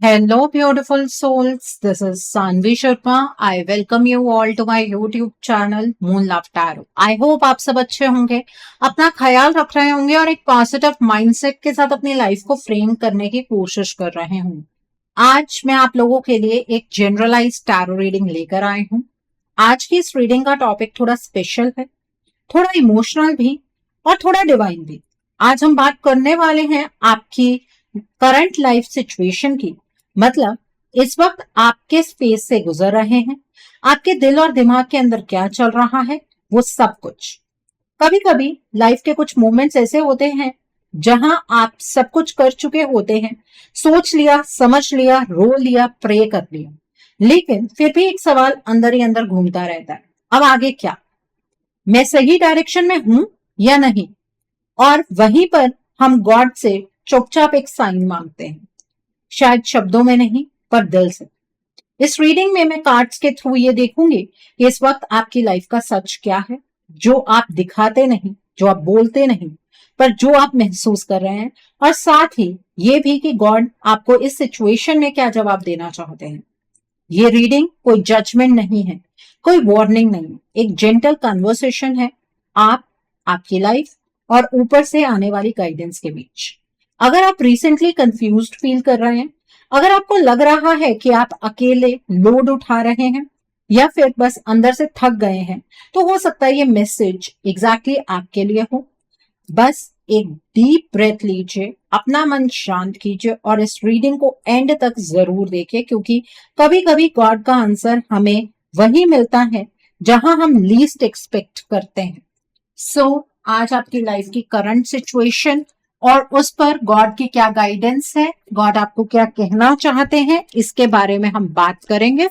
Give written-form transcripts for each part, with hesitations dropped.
Hello, beautiful souls. This is Sanvi Sharma. I welcome you all to my YouTube channel Moon Love Tarot. I hope आप सब अच्छे होंगे, अपना ख्याल रख रहे होंगे और एक पॉजिटिव माइंडसेट के साथ अपनी लाइफ को फ्रेम करने की कोशिश कर रहे होंगे। आज मैं आप लोगों के लिए एक जनरलाइज टैरो रीडिंग लेकर आई हूँ। आज की इस रीडिंग का टॉपिक थोड़ा स्पेशल है, थोड़ा इमोशनल भी और थोड़ा डिवाइन भी। आज हम बात करने वाले हैं आपकी करंट लाइफ सिचुएशन की, मतलब इस वक्त आप किस फेज से गुजर रहे हैं, आपके दिल और दिमाग के अंदर क्या चल रहा है, वो सब कुछ। कभी कभी लाइफ के कुछ मोमेंट्स ऐसे होते हैं जहां आप सब कुछ कर चुके होते हैं, सोच लिया, समझ लिया, रो लिया, प्रे कर लिया, लेकिन फिर भी एक सवाल अंदर ही अंदर घूमता रहता है, अब आगे क्या? मैं सही डायरेक्शन में हूं या नहीं? और वहीं पर हम गॉड से चुपचाप एक साइन मांगते हैं, शायद शब्दों में नहीं पर दिल से। इस रीडिंग में मैं कार्ड्स के थ्रू ये देखूंगी कि इस वक्त आपकी लाइफ का सच क्या है, जो आप दिखाते नहीं, जो आप बोलते नहीं, पर जो आप महसूस कर रहे हैं, और साथ ही ये भी कि गॉड आपको इस सिचुएशन में क्या जवाब देना चाहते हैं। ये रीडिंग कोई जजमेंट नहीं है, कोई वार्निंग नहीं, एक जेंटल कन्वर्सेशन है आप, आपकी लाइफ और ऊपर से आने वाली गाइडेंस के बीच। अगर आप रिसेंटली कंफ्यूज्ड फील कर रहे हैं, अगर आपको लग रहा है कि आप अकेले लोड उठा रहे हैं या फिर बस अंदर से थक गए हैं, तो हो सकता है ये मैसेज एग्जैक्टली आपके लिए हो। बस एक डीप ब्रेथ लीजिए, अपना मन शांत कीजिए और इस रीडिंग को एंड तक जरूर देखिए, क्योंकि कभी कभी गॉड का आंसर हमें वही मिलता है जहां हम लीस्ट एक्सपेक्ट करते हैं। आज आपकी लाइफ की करंट सिचुएशन और उस पर गॉड की क्या गाइडेंस है, गॉड आपको क्या कहना चाहते हैं, इसके बारे में हम बात करेंगे।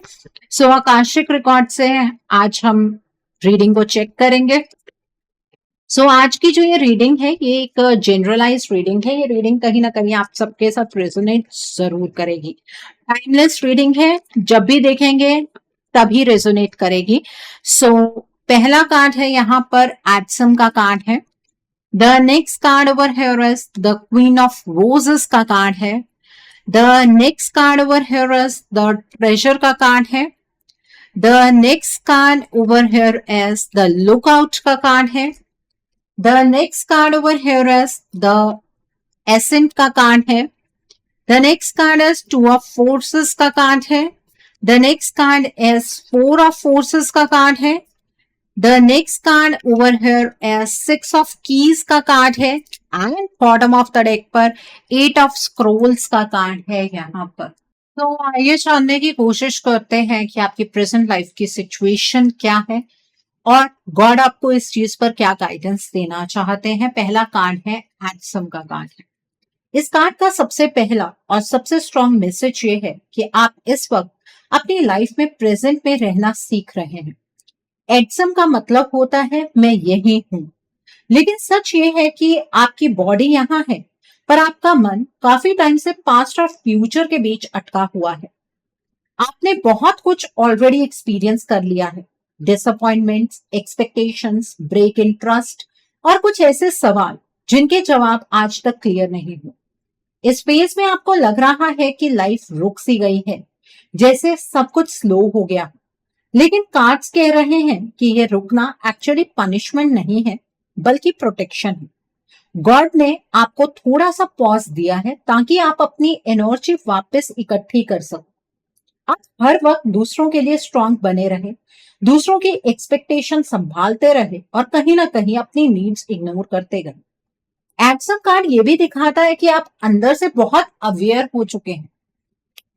आकाशिक रिकॉर्ड से आज हम रीडिंग को चेक करेंगे। आज की जो ये रीडिंग है, ये एक जनरलाइज रीडिंग है। ये रीडिंग कहीं ना कहीं आप सबके साथ रेजोनेट जरूर करेगी। टाइमलेस रीडिंग है, जब भी देखेंगे तभी रेजोनेट करेगी। पहला कार्ड है यहाँ पर एडसम का कार्ड है। The next card over here is the queen of roses का कार्ड है। The next card over here is the treasure का कार्ड है। The next card over here is the lookout का कार्ड है। The next card over here is the ascent का card है। The next card is two of forces का card है। The next card is four of forces का card है। The next card over here is six of keys का card है and bottom of the deck पर eight of scrolls का card है यहाँ पर। तो आइए जानने की कोशिश करते हैं कि आपकी प्रेजेंट लाइफ की सिचुएशन क्या है और गॉड आपको इस चीज पर क्या गाइडेंस देना चाहते हैं। पहला कार्ड है एडसम का कार्ड है। इस कार्ड का सबसे पहला और सबसे स्ट्रॉन्ग मैसेज ये है कि आप इस वक्त अपनी लाइफ में प्रेजेंट में रहना सीख रहे हैं। एडसम का मतलब होता है मैं यही हूं, लेकिन सच ये है कि आपकी बॉडी यहां है पर आपका मन काफी टाइम से पास्ट और फ्यूचर के बीच अटका हुआ है। आपने बहुत कुछ ऑलरेडी एक्सपीरियंस कर लिया है, disappointments, expectations, break in trust और कुछ ऐसे सवाल जिनके जवाब आज तक क्लियर नहीं हुए। इस फेज में आपको लग रहा है कि लाइफ रुक सी गई है, जैसे सब कुछ स्लो हो गया। लेकिन कार्ड्स कह रहे हैं कि ये रुकना एक्चुअली पनिशमेंट नहीं है बल्कि प्रोटेक्शन है। गॉड ने आपको थोड़ा सा पॉज दिया है ताकि आप अपनी एनर्जी वापस इकट्ठी कर सको। आप हर वक्त दूसरों के लिए स्ट्रांग बने रहे, दूसरों की एक्सपेक्टेशन संभालते रहे और कहीं ना कहीं अपनी नीड्स इग्नोर करते गए। एक्शन कार्ड ये भी दिखाता है कि आप अंदर से बहुत अवेयर हो चुके हैं।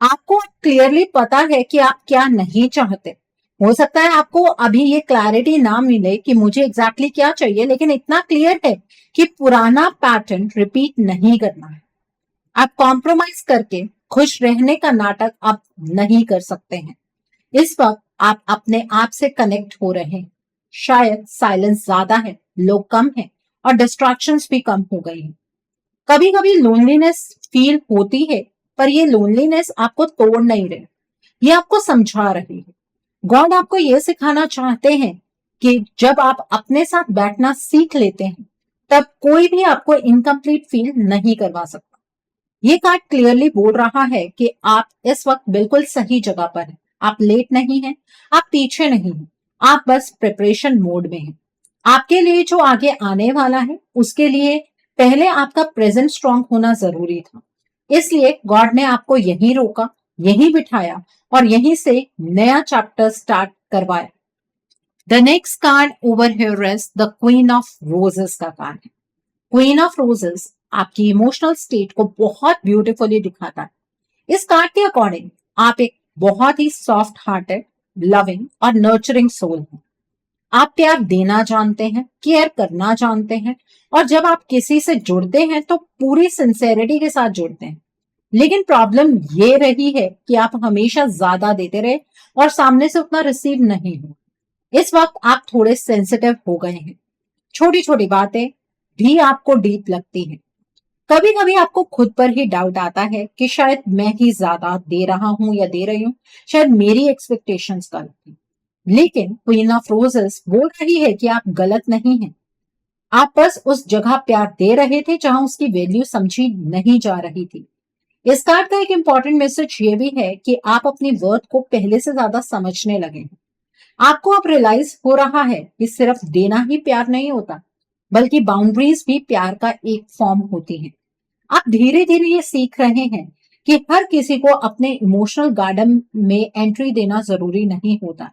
आपको क्लियरली पता है कि आप क्या नहीं चाहते। हो सकता है आपको अभी ये क्लैरिटी ना मिले कि मुझे एग्जैक्टली क्या चाहिए, लेकिन इतना क्लियर है कि पुराना पैटर्न रिपीट नहीं करना है। आप कॉम्प्रोमाइज करके खुश रहने का नाटक आप नहीं कर सकते हैं। इस वक्त आप अपने आप से कनेक्ट हो रहे हैं। शायद साइलेंस ज्यादा है, लोग कम है और डिस्ट्रैक्शंस भी कम हो गई हैं। कभी कभी लोनलीनेस फील होती है, पर ये लोनलीनेस आपको तोड़ नहीं रही, ये आपको समझा रही है। गॉड आपको यह सिखाना चाहते हैं कि जब आप अपने साथ बैठना सीख लेते हैं, तब कोई भी आपको इनकम्प्लीट फील नहीं करवा सकता। ये कार्ड क्लियरली बोल रहा है कि आप इस वक्त बिल्कुल सही जगह पर हैं। आप लेट नहीं हैं, आप पीछे नहीं हैं, आप बस प्रिपरेशन मोड में हैं। आपके लिए जो आगे आने वाला है उसके लिए पहले आपका प्रेजेंट स्ट्रांग होना जरूरी था। इसलिए गॉड ने आपको यहीं रोका, यहीं बिठाया और यहीं से नया चैप्टर स्टार्ट करवाया। The next card over here is the queen of roses का कार्ड है। क्वीन ऑफ रोजेस आपकी इमोशनल स्टेट को बहुत ब्यूटीफुली दिखाता है। इस कार्ड के अकॉर्डिंग आप एक बहुत ही सॉफ्ट हार्टेड, लविंग और नर्चरिंग सोल हैं। आप प्यार देना जानते हैं, केयर करना जानते हैं और जब आप किसी से जुड़ते हैं तो पूरी सिंसेरिटी के साथ जुड़ते हैं। लेकिन प्रॉब्लम ये रही है कि आप हमेशा ज्यादा देते रहे और सामने से उतना रिसीव नहीं हो। इस वक्त आप थोड़े सेंसिटिव हो गए हैं। छोटी छोटी बातें भी आपको डीप लगती हैं। कभी कभी आपको खुद पर ही डाउट आता है कि शायद मैं ही ज्यादा दे रहा हूं या दे रही हूं, शायद मेरी एक्सपेक्टेशंस गलत थी। लेकिन क्वीन ऑफ रोजेस बोल रही है कि आप गलत नहीं हैं। आप बस उस जगह प्यार दे रहे थे जहां उसकी वैल्यू समझी नहीं जा रही थी। इस कार्ड का एक इंपॉर्टेंट मैसेज ये भी है कि आप अपनी वर्थ को पहले से ज्यादा समझने लगे हैं। आपको अब रियलाइज हो रहा है कि सिर्फ देना ही प्यार नहीं होता, बल्कि बाउंड्रीज भी प्यार का एक फॉर्म होती हैं। आप धीरे धीरे ये सीख रहे हैं कि हर किसी को अपने इमोशनल गार्डन में एंट्री देना जरूरी नहीं होता।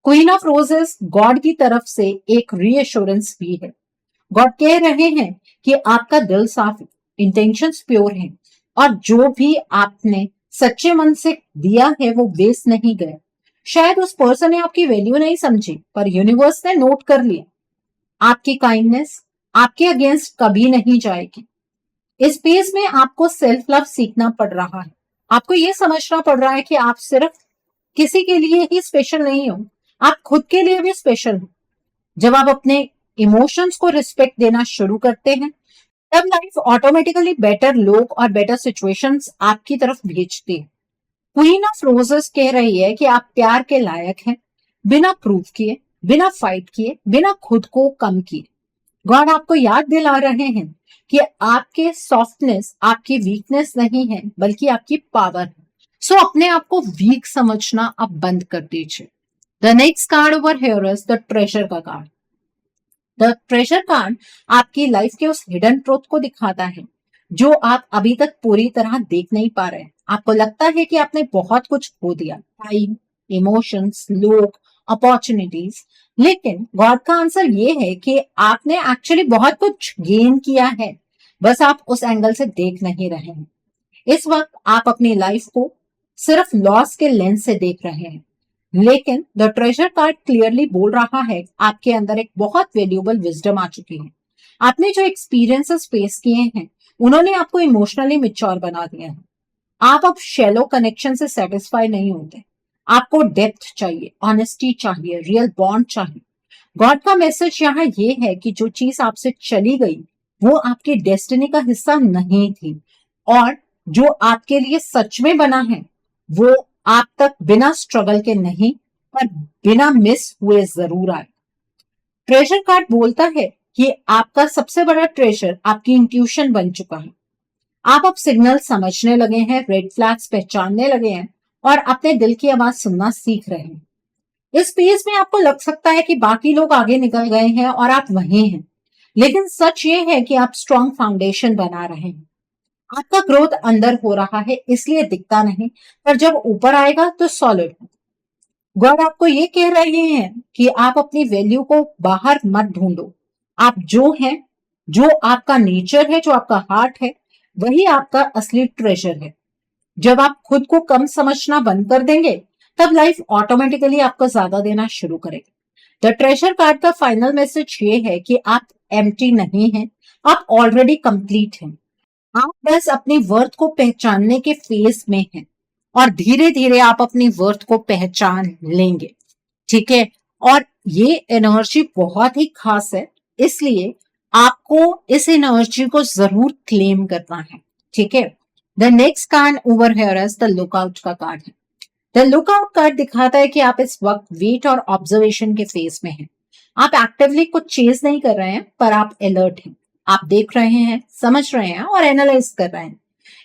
क्वीन ऑफ रोजेस गॉड की तरफ से एक रीएश्योरेंस भी है। गॉड कह रहे हैं कि आपका दिल साफ है, इंटेंशंस प्योर हैं और जो भी आपने सच्चे मन से दिया है वो वेस्ट नहीं गया। शायद उस पर्सन ने आपकी वैल्यू नहीं समझी, पर यूनिवर्स ने नोट कर लिया। आपकी काइंडनेस आपके अगेंस्ट कभी नहीं जाएगी। इस पेज में आपको सेल्फ लव सीखना पड़ रहा है। आपको यह समझना पड़ रहा है कि आप सिर्फ किसी के लिए ही स्पेशल नहीं हो, आप खुद के लिए भी स्पेशल हो। जब आप अपने इमोशंस को रिस्पेक्ट देना शुरू करते हैं, तब लाइफ ऑटोमेटिकली बेटर लोग और बेटर सिचुएशंस आपकी तरफ भेजती है। क्वीन ऑफ रोजेस कह रही है कि आप प्यार के लायक हैं, बिना प्रूफ किए, बिना फाइट किए, बिना खुद को कम किए। गॉड आपको याद दिला रहे हैं कि आपके सॉफ्टनेस आपकी वीकनेस नहीं है, बल्कि आपकी पावर है। सो अपने आप को वीक समझना अब बंद कर दीजिए। The next card over here is the treasure का कार्ड। द ट्रेजर कार्ड आपकी लाइफ के उस हिडन ट्रूथ को दिखाता है जो आप अभी तक पूरी तरह देख नहीं पा रहे हैं। आपको लगता है कि आपने बहुत कुछ खो दिया, टाइम, इमोशंस, लोग, अपॉर्चुनिटीज। लेकिन गॉड का आंसर ये है कि आपने एक्चुअली बहुत कुछ गेन किया है, बस आप उस एंगल से देख नहीं रहे हैं। इस वक्त आप अपनी लाइफ को सिर्फ लॉस के लेंस से देख रहे हैं। लेकिन द ट्रेजर कार्ड क्लियरली बोल रहा है आपके अंदर एक बहुत वैल्यूएबल विजडम आ चुकी है। आपने जो एक्सपीरियंसेस फेस किए हैं उन्होंने आपको इमोशनली मैच्योर बना दिया है। आप अब शैलो कनेक्शन से सेटिस्फाई नहीं होते। आपको डेप्थ चाहिए, ऑनेस्टी चाहिए, रियल बॉन्ड चाहिए। गॉड का मैसेज यहाँ ये है कि जो चीज आपसे चली गई वो आपकी डेस्टिनी का हिस्सा नहीं थी, और जो आपके लिए सच में बना है वो आप तक बिना स्ट्रगल के नहीं, पर बिना मिस हुए जरूर आए। ट्रेजर कार्ड बोलता है कि आपका सबसे बड़ा ट्रेजर आपकी इंट्यूशन बन चुका है। आप अब सिग्नल समझने लगे हैं, रेड फ्लैग्स पहचानने लगे हैं और अपने दिल की आवाज सुनना सीख रहे हैं। इस पेज में आपको लग सकता है कि बाकी लोग आगे निकल गए हैं और आप वहीं हैं, लेकिन सच ये है कि आप स्ट्रॉन्ग फाउंडेशन बना रहे हैं। आपका ग्रोथ अंदर हो रहा है, इसलिए दिखता नहीं, पर जब ऊपर आएगा तो सॉलिड हो। गॉड आपको ये कह रहे हैं कि आप अपनी वैल्यू को बाहर मत ढूंढो। आप जो हैं, जो आपका नेचर है, जो आपका हार्ट है, वही आपका असली ट्रेजर है। जब आप खुद को कम समझना बंद कर देंगे, तब लाइफ ऑटोमेटिकली आपको ज्यादा देना शुरू करेगी। द ट्रेजर कार्ड का फाइनल मैसेज ये है कि आप एम्प्टी नहीं हैं, आप ऑलरेडी कंप्लीट हैं। आप बस अपनी वर्थ को पहचानने के फेज में हैं और धीरे धीरे आप अपनी वर्थ को पहचान लेंगे। ठीक है, और ये एनर्जी बहुत ही खास है, इसलिए आपको इस एनर्जी को जरूर क्लेम करना है। ठीक है, the next card over here is the lookout का कार्ड है। द लुकआउट कार्ड दिखाता है कि आप इस वक्त वेट और ऑब्जर्वेशन के फेज में हैं। आप एक्टिवली कुछ चेज नहीं कर रहे हैं, पर आप अलर्ट हैं। आप देख रहे हैं, समझ रहे हैं और एनालाइज कर रहे हैं।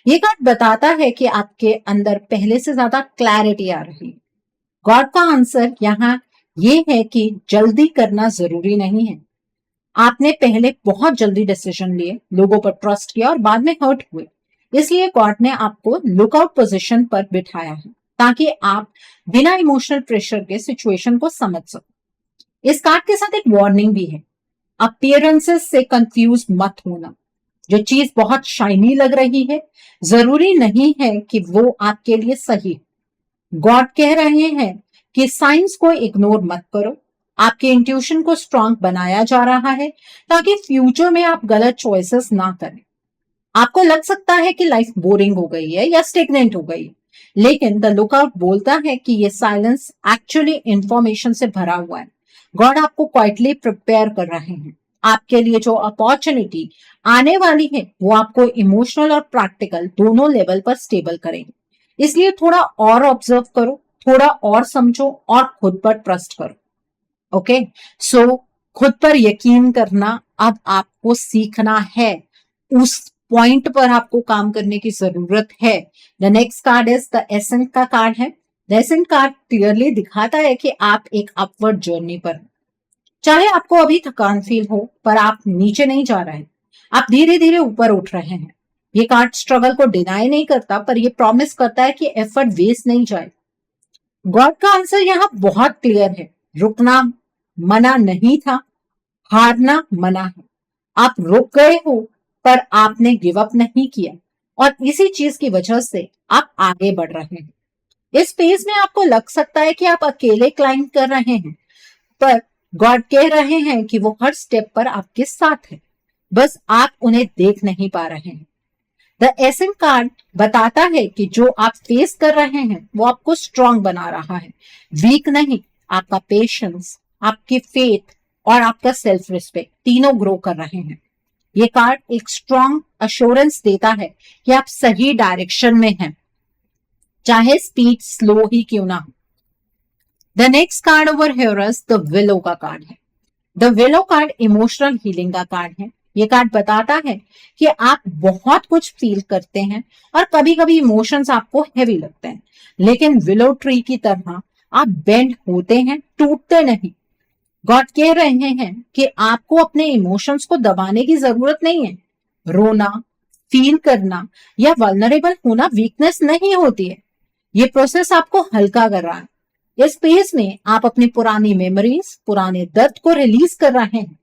ये कार्ड बताता है कि आपके अंदर पहले से ज्यादा क्लैरिटी आ रही है। गॉड का आंसर यहाँ ये है कि जल्दी करना जरूरी नहीं है। आपने पहले बहुत जल्दी डिसीजन लिए, लोगों पर ट्रस्ट किया और बाद में हर्ट हुए। इसलिए गॉड ने आपको लुकआउट पोजीशन पर बिठाया है ताकि आप बिना इमोशनल प्रेशर के सिचुएशन को समझ सको। इस कार्ड के साथ एक वार्निंग भी है, अपीयरेंसेस से कंफ्यूज मत होना। जो चीज बहुत शाइनी लग रही है जरूरी नहीं है कि वो आपके लिए सही है। गॉड कह रहे हैं कि साइंस को इग्नोर मत करो, आपके इंट्यूशन को स्ट्रांग बनाया जा रहा है ताकि फ्यूचर में आप गलत चॉइसेस ना करें। आपको लग सकता है कि लाइफ बोरिंग हो गई है या स्टेगनेंट हो गई है, लेकिन द लुकआउट बोलता है कि ये साइलेंस एक्चुअली इंफॉर्मेशन से भरा हुआ है। गॉड आपको क्वाइटली प्रिपेयर कर रहे हैं। आपके लिए जो अपॉर्चुनिटी आने वाली है वो आपको इमोशनल और प्रैक्टिकल दोनों लेवल पर स्टेबल करेंगे। इसलिए थोड़ा और ऑब्जर्व करो, थोड़ा और समझो और खुद पर ट्रस्ट करो। ओके, सो खुद पर यकीन करना अब आपको सीखना है, उस पॉइंट पर आपको काम करने की जरूरत है। The next card is the ascent का कार्ड है। द एसेंट कार्ड क्लियरली दिखाता है कि आप एक अपवर्ड जर्नी पर हैं। चाहे आपको अभी थकान फील हो, पर आप नीचे नहीं जा रहे हैं, आप धीरे धीरे ऊपर उठ रहे हैं। ये कार्ड स्ट्रगल को डिनाई नहीं करता, पर ये प्रॉमिस करता है कि एफर्ट वेस्ट नहीं जाए। गॉड का आंसर यहाँ बहुत क्लियर है, रुकना मना नहीं था, हारना मना है। आप रुक गए हो पर आपने गिव अप नहीं किया और इसी चीज की वजह से आप आगे बढ़ रहे हैं। इस पेज में आपको लग सकता है कि आप अकेले क्लाइंब कर रहे हैं, पर गॉड कह रहे हैं कि वो हर स्टेप पर आपके साथ है, बस आप उन्हें देख नहीं पा रहे हैं। द एसेंट कार्ड बताता है कि जो आप फेस कर रहे हैं वो आपको स्ट्रांग बना रहा है, वीक नहीं। आपका पेशेंस, आपकी फेथ और आपका सेल्फ रिस्पेक्ट तीनों ग्रो कर रहे हैं। ये कार्ड एक स्ट्रांग अश्योरेंस देता है कि आप सही डायरेक्शन में हैं, चाहे स्पीड स्लो ही क्यों ना हो। The next card over here is the willow का कार्ड है। The willow card emotional healing का कार्ड है। ये कार्ड बताता है कि आप बहुत कुछ फील करते हैं और कभी कभी इमोशंस आपको हैवी लगते हैं, लेकिन विलो ट्री की तरह आप बेंड होते हैं, टूटते नहीं। गॉड कह रहे हैं कि आपको अपने इमोशंस को दबाने की जरूरत नहीं है। रोना, फील करना या वल्नरेबल होना वीकनेस नहीं होती है, ये प्रोसेस आपको हल्का कर रहा है। इस पेज में आप अपनी पुरानी मेमोरीज, पुराने दर्द को रिलीज कर रहे हैं।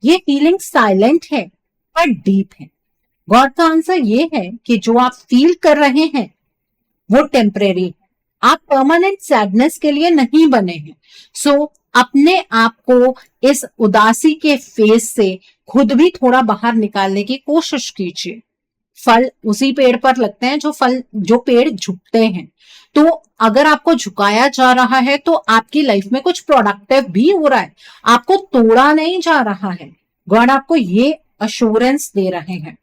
ये फीलिंग साइलेंट है पर डीप है। गॉड का आंसर ये है कि जो आप फील कर रहे हैं वो टेम्परेरी है, आप परमानेंट सैडनेस के लिए नहीं बने हैं। सो अपने आप को इस उदासी के फेज से खुद भी थोड़ा बाहर निकालने की कोशिश कीजिए। फल उसी पेड़ पर लगते हैं जो पेड़ झुकते हैं। तो अगर आपको झुकाया जा रहा है तो आपकी लाइफ में कुछ प्रोडक्टिव भी हो रहा है, आपको तोड़ा नहीं जा रहा है। गॉड आपको ये अश्योरेंस दे रहे हैं।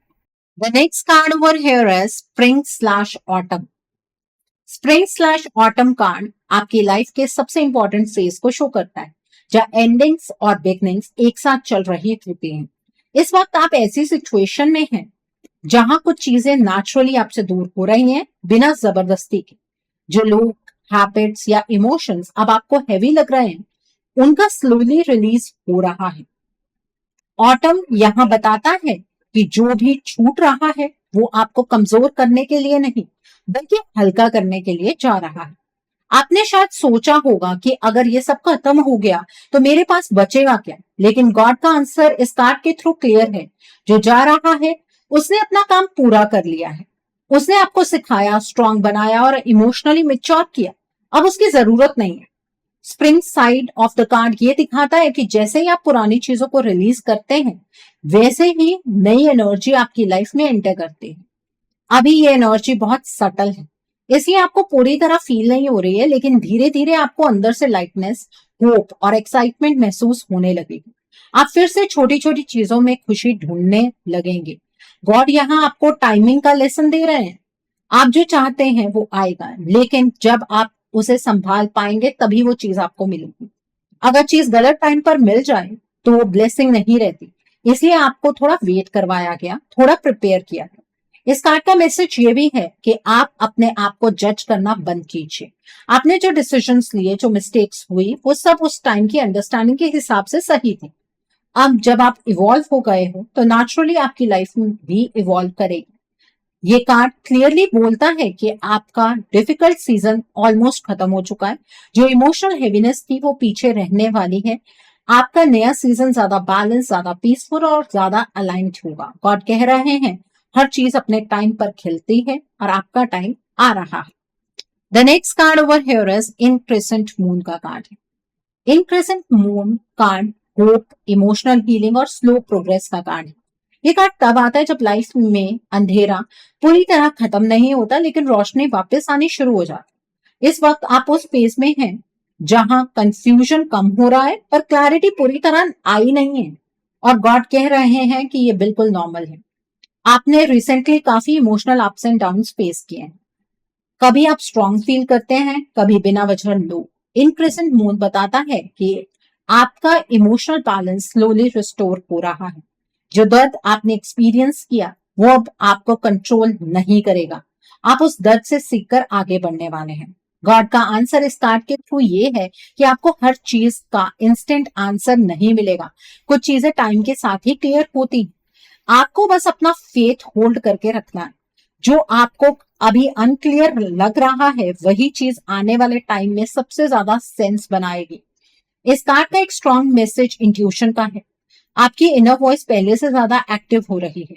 The next card over here is spring slash autumn. Spring slash autumn card आपकी लाइफ के सबसे इंपॉर्टेंट फेज को शो करता है, जहां एंडिंग्स और बिगनिंग्स एक साथ चल रही होती हैं। इस वक्त आप ऐसी सिचुएशन में हैं जहां कुछ चीजें नेचुरली आपसे दूर हो रही हैं बिना जबरदस्ती के। जो लोग, हैबिट्स या इमोशंस अब आपको हैवी लग रहे हैं, उनका स्लोली रिलीज हो रहा है। ऑटम यहाँ बताता है कि जो भी छूट रहा है वो आपको कमजोर करने के लिए नहीं, बल्कि हल्का करने के लिए जा रहा है। आपने शायद सोचा होगा कि अगर ये सब खत्म हो गया तो मेरे पास बचेगा क्या, लेकिन गॉड का आंसर इस कार्ड के थ्रू क्लियर है। जो जा रहा है उसने अपना काम पूरा कर लिया है, उसने आपको सिखाया, स्ट्रांग बनाया और इमोशनली मैच्योर किया। अब उसकी जरूरत नहीं है। Spring side of the card ये दिखाता है कि जैसे ही आप पुरानी चीजों को रिलीज करते हैं, वैसे ही नई एनर्जी आपकी लाइफ में एंटर करती है। अभी ये एनर्जी बहुत सटल है, इसलिए आपको पूरी तरह फील नहीं हो रही है, लेकिन धीरे धीरे आपको अंदर से लाइटनेस, होप और एक्साइटमेंट महसूस होने लगेगी। आप फिर से छोटी छोटी चीजों में खुशी ढूंढने लगेंगे। गॉड यहाँ आपको टाइमिंग का लेसन दे रहे हैं। आप जो चाहते हैं वो आएगा, लेकिन जब आप उसे संभाल पाएंगे तभी वो चीज आपको मिलेगी। अगर चीज गलत टाइम पर मिल जाए तो वो ब्लेसिंग नहीं रहती, इसलिए आपको थोड़ा वेट करवाया गया, थोड़ा प्रिपेयर किया गया। इस कार्ड का मैसेज ये भी है कि आप अपने आप को जज करना बंद कीजिए। आपने जो डिसीजंस लिए, जो मिस्टेक्स हुई, वो सब उस टाइम की अंडरस्टैंडिंग के हिसाब से सही थी। अब जब आप इवॉल्व हो गए हो तो नेचुरली आपकी लाइफ में भी इवॉल्व करेगी। ये कार्ड क्लियरली बोलता है कि आपका डिफिकल्ट सीजन ऑलमोस्ट खत्म हो चुका है। जो इमोशनल हेवीनेस थी वो पीछे रहने वाली है। आपका नया सीजन ज्यादा बैलेंस, ज्यादा पीसफुल और ज्यादा अलाइंड होगा। गॉड कह रहे हैं हर चीज अपने टाइम पर खिलती है और आपका टाइम आ रहा है। The next card over here is in crescent moon का कार्ड है। In crescent moon card hope, emotional healing और स्लो प्रोग्रेस का कार्ड है। ये कार्ड तब आता है जब लाइफ में अंधेरा पूरी तरह खत्म नहीं होता लेकिन रोशनी वापस आनी शुरू हो जाती है। इस वक्त आप उस फेज में हैं जहां कंफ्यूजन कम हो रहा है पर क्लैरिटी पूरी तरह आई नहीं है, और गॉड कह रहे हैं कि ये बिल्कुल नॉर्मल है। आपने रिसेंटली काफी emotional ups and down face किए हैं। कभी आप स्ट्रांग फील करते हैं, कभी बिना वजह लो। इन क्रिसेंट मून बताता है कि आपका इमोशनल बैलेंस स्लोली रिस्टोर हो रहा है। जो दर्द आपने एक्सपीरियंस किया वो अब आपको कंट्रोल नहीं करेगा। आप उस दर्द से सीखकर आगे बढ़ने वाले हैं। गॉड का आंसर इस कार्ड के थ्रू ये है कि आपको हर चीज का इंस्टेंट आंसर नहीं मिलेगा। कुछ चीजें टाइम के साथ ही क्लियर होती हैं। आपको बस अपना फेथ होल्ड करके रखना है। जो आपको अभी अनक्लियर लग रहा है वही चीज आने वाले टाइम में सबसे ज्यादा सेंस बनाएगी। इस कार्ड का एक स्ट्रॉन्ग मैसेज इंट्यूशन का है। आपकी इनर वॉइस पहले से ज्यादा एक्टिव हो रही है।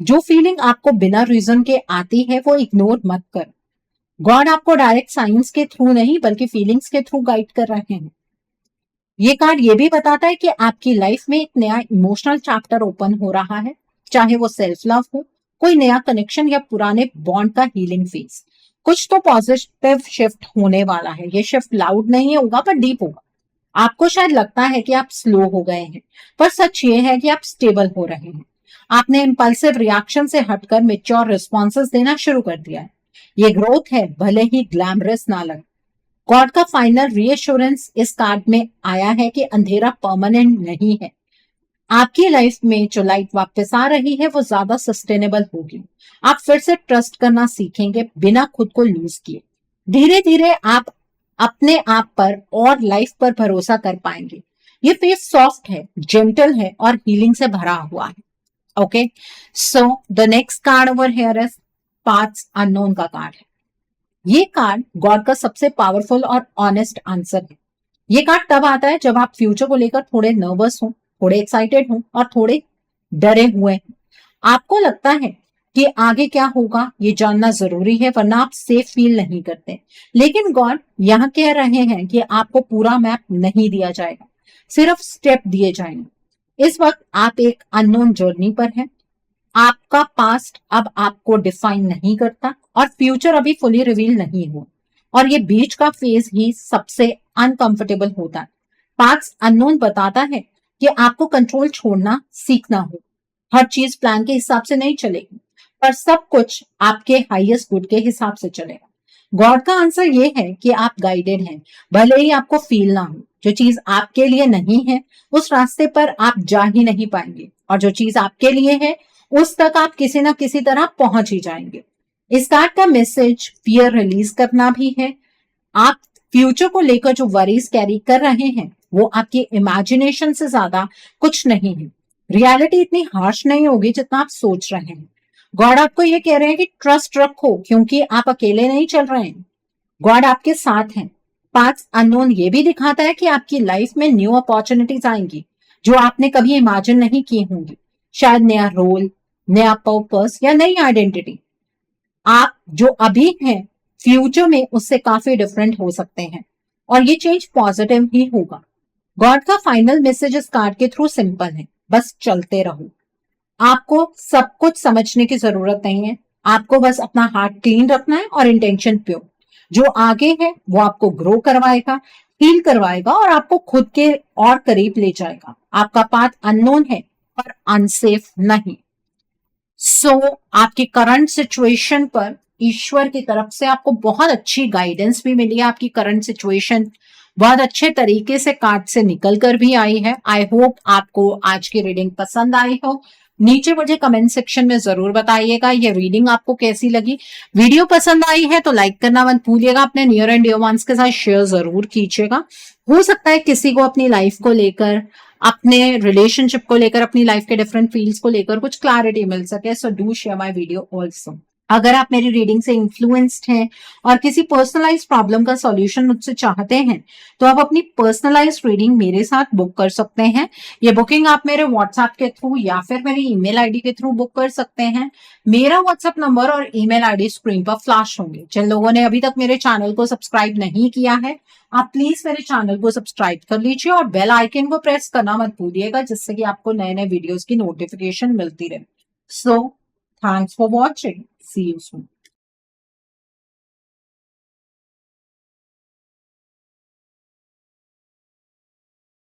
जो फीलिंग आपको बिना रीजन के आती है वो इग्नोर मत कर। गॉड आपको डायरेक्ट साइंस के थ्रू नहीं बल्कि फीलिंग्स के थ्रू गाइड कर रहे हैं। ये कार्ड ये भी बताता है कि आपकी लाइफ में एक नया इमोशनल चैप्टर ओपन हो रहा है, चाहे वो सेल्फ लव हो, कोई नया कनेक्शन या पुराने बॉन्ड का हीलिंग फेज। कुछ तो पॉजिटिव शिफ्ट होने वाला है। ये शिफ्ट लाउड नहीं होगा पर डीप होगा। आपको शायद लगता है कि आप स्लो हो गए हैं, पर सच ये है कि आप स्टेबल हो रहे हैं। आपने इंपल्सिव रिएक्शन से हटकर मेच्योर रिस्पॉन्सेज देना शुरू कर दिया है। ये ग्रोथ है, भले ही ग्लैमरस ना लगे। गॉड का फाइनल रीएश्योरेंस इस कार्ड में आया है कि अंधेरा परमानेंट नहीं है। आपकी लाइफ में जो लाइट वापस आ रही है वो ज्यादा सस्टेनेबल होगी। आप फिर से ट्रस्ट करना सीखेंगे बिना खुद को लूज किए। धीरे धीरे आप अपने आप पर और लाइफ पर भरोसा कर पाएंगे। ये फेस सॉफ्ट है, जेंटल है और हीलिंग से भरा हुआ है। Okay, so the next card over here is paths unknown का कार्ड है। ये कार्ड गॉड का सबसे पावरफुल और ऑनेस्ट आंसर है। ये कार्ड तब आता है जब आप फ्यूचर को लेकर थोड़े नर्वस हो, थोड़े एक्साइटेड हो और थोड़े डरे हुए हैं। आपको लगता है कि आगे क्या होगा ये जानना जरूरी है, वरना आप सेफ फील नहीं करते। लेकिन गॉड यहाँ कह रहे हैं कि आपको पूरा मैप नहीं दिया जाएगा, सिर्फ स्टेप दिए जाएंगे। इस वक्त आप एक अननोन जर्नी पर हैं। आपका पास्ट अब आपको डिफाइन नहीं करता और फ्यूचर अभी फुली रिवील नहीं हुआ, और ये बीच का फेज ही सबसे अनकंफर्टेबल होता है। पाथ्स अननोन बताता है कि आपको कंट्रोल छोड़ना सीखना हो। हर चीज प्लान के हिसाब से नहीं चलेगी, पर सब कुछ आपके हाईएस्ट गुड के हिसाब से चलेगा। गॉड का आंसर ये है कि आप गाइडेड हैं, भले ही आपको फील ना हो। जो चीज आपके लिए नहीं है उस रास्ते पर आप जा ही नहीं पाएंगे, और जो चीज आपके लिए है उस तक आप किसी ना किसी तरह पहुंच ही जाएंगे। इस कार्ड का मैसेज फियर रिलीज करना भी है। आप फ्यूचर को लेकर जो वरीज कैरी कर रहे हैं वो आपकी इमेजिनेशन से ज्यादा कुछ नहीं है। रियलिटी इतनी हार्श नहीं होगी जितना आप सोच रहे हैं। गॉड आपको ये कह रहे हैं कि ट्रस्ट रखो, क्योंकि आप अकेले नहीं चल रहे हैं, गॉड आपके साथ हैं। पाथ्स अननोन ये भी दिखाता है कि आपकी लाइफ में न्यू अपॉर्चुनिटीज आएंगी जो आपने कभी इमेजिन नहीं की होंगी। शायद नया रोल, नया पर्पस या नई आइडेंटिटी। आप जो अभी हैं फ्यूचर में उससे काफी डिफरेंट हो सकते हैं, और ये चेंज पॉजिटिव ही होगा। गॉड का फाइनल मैसेज इस कार्ड के थ्रू सिंपल है, बस चलते रहो। आपको सब कुछ समझने की जरूरत नहीं है, आपको बस अपना हार्ट क्लीन रखना है और इंटेंशन प्योर। जो आगे है वो आपको ग्रो करवाएगा, हील करवाएगा और आपको खुद के और करीब ले जाएगा। आपका पाथ अननोन है पर अनसेफ नहीं। आपकी करंट सिचुएशन पर ईश्वर की तरफ से आपको बहुत अच्छी गाइडेंस भी मिली है। आपकी करंट सिचुएशन बहुत अच्छे तरीके से कार्ड से निकल कर भी आई है। आई होप आपको आज की रीडिंग पसंद आई हो। नीचे मुझे कमेंट सेक्शन में जरूर बताइएगा ये रीडिंग आपको कैसी लगी। वीडियो पसंद आई है तो लाइक करना मत भूलिएगा, अपने नियर एंड डियर वंस के साथ शेयर जरूर कीजिएगा। हो सकता है किसी को अपनी लाइफ को लेकर, अपने रिलेशनशिप को लेकर, अपनी लाइफ के डिफरेंट फील्ड्स को लेकर कुछ क्लैरिटी मिल सके। So do share my video also. अगर आप मेरी रीडिंग से इन्फ्लुएंस्ड हैं और किसी पर्सनलाइज प्रॉब्लम का सॉल्यूशन मुझसे चाहते हैं तो आप अपनी पर्सनलाइज रीडिंग मेरे साथ बुक कर सकते हैं। ये बुकिंग आप मेरे व्हाट्सएप के थ्रू या फिर मेरी ईमेल आईडी के थ्रू बुक कर सकते हैं। मेरा व्हाट्सएप नंबर और ईमेल आईडी स्क्रीन पर फ्लैश होंगे। जिन लोगों ने अभी तक मेरे चैनल को सब्सक्राइब नहीं किया है, आप प्लीज मेरे चैनल को सब्सक्राइब कर लीजिए और बेल आइकन को प्रेस करना मत भूलिएगा, जिससे कि आपको नए नए वीडियोस की नोटिफिकेशन मिलती रहे। So thanks for watching, see you soon.